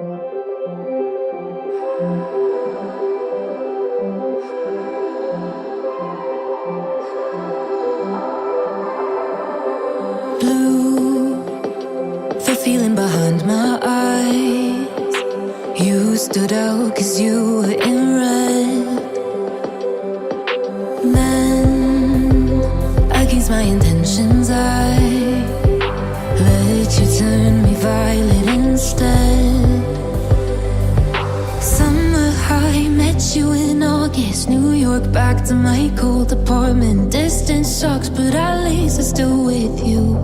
Blue, the feeling behind my eyes. You stood out 'cause you were in red. Men, against my intentions, I let you turn me violet instead. Summer high, met you in August. New York, back to my cold apartment. Distance sucks, but at least I'm still with you.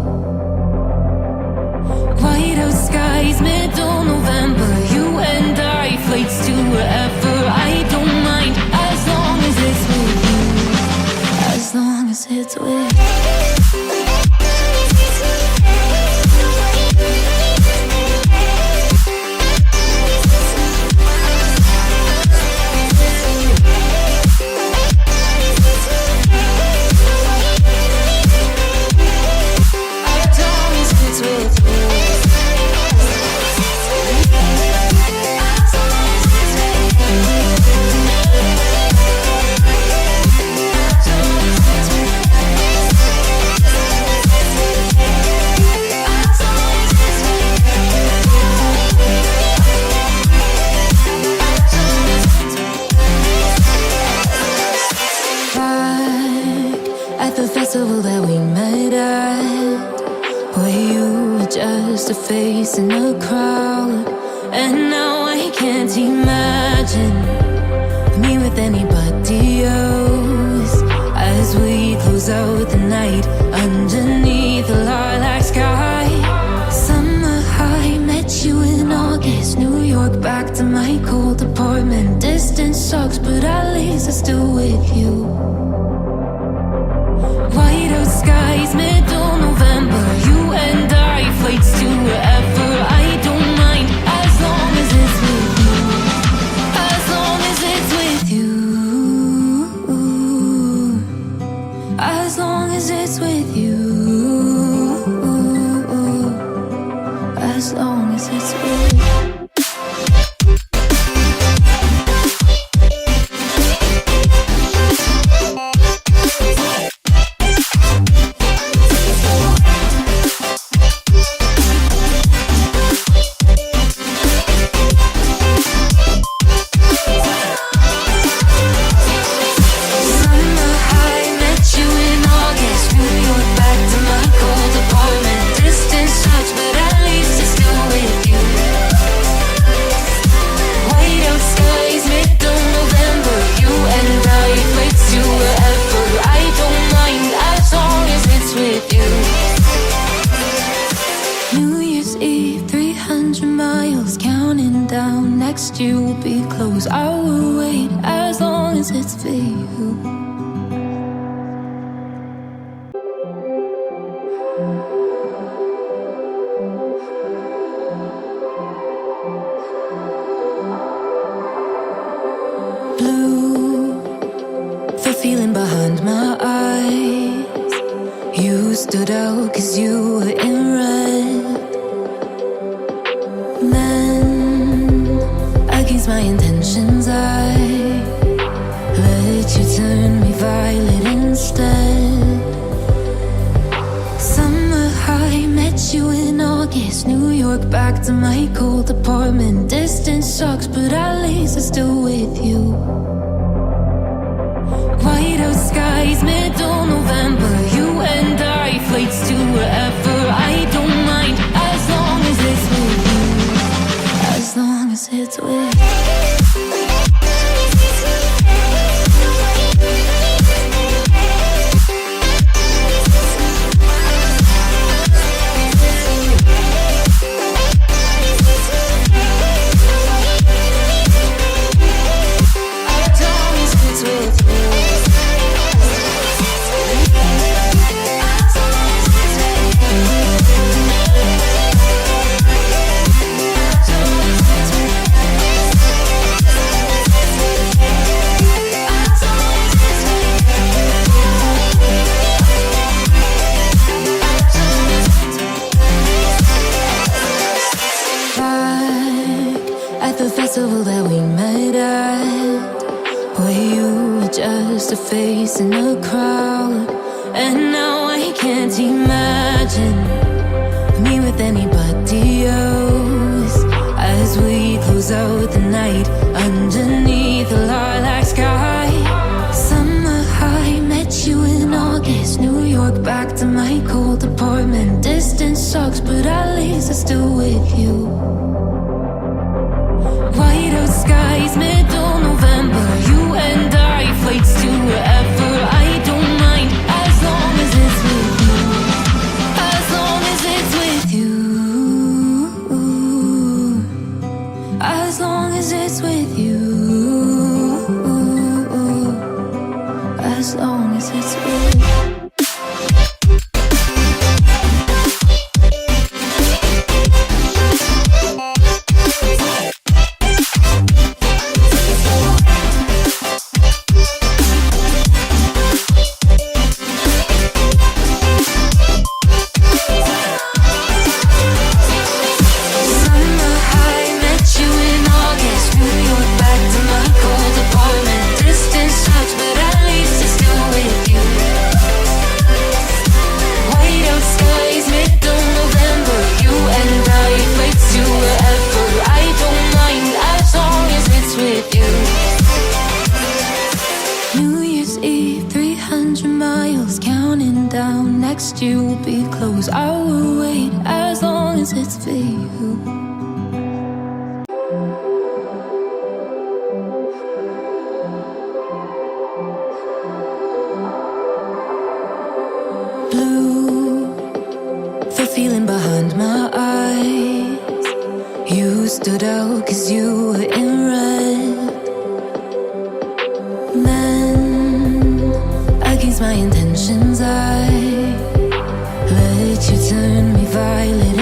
White out skies, middle November. You and I, flights to wherever. I don't mind, as long as it's with you. As long as it's with you. Festival that we met at, where you were just a face in a crowd. And now I can't imagine me with anybody else. As we close out the night underneath the lilac sky. Summer high, met you in August. New York, back to my cold apartment. Distance sucks, but at least I'm still with you. White out skies, middle November. You and I, flights to wherever. I don't mind, as long as it's with you. As long as it's with you. As long as it's with you. As long as it's with you. Next year will be close. I will wait as long as it's for you. Blue, the feeling behind my eyes. You stood out 'cause you were in red. My intentions, I let you turn me violet instead. Summer high, met you in August. New York, back to my cold apartment. Distance sucks, but at least I'm still with you. White out skies, middle November. You and I, flights to wherever. I don't mind, as long as it's with you. As long as it's with you. With you. The festival that we met at, where you were just a face in a crowd. And now I can't imagine me with anybody else, as we close out the night underneath the lilac sky. Summer high, met you in August. New York, back to my cold apartment. Distance sucks, but at least I'm still with you. White out skies, middle November. You and I, flights to wherever. I don't mind, as long as it's with you. As long as it's with you. As long as it's with you. As long as it's with you. You'll be close, I will wait as long as it's for you. Blue, the feeling behind my eyes. You stood out 'cause you were in red. Men, against my intentions, I let you turn me violet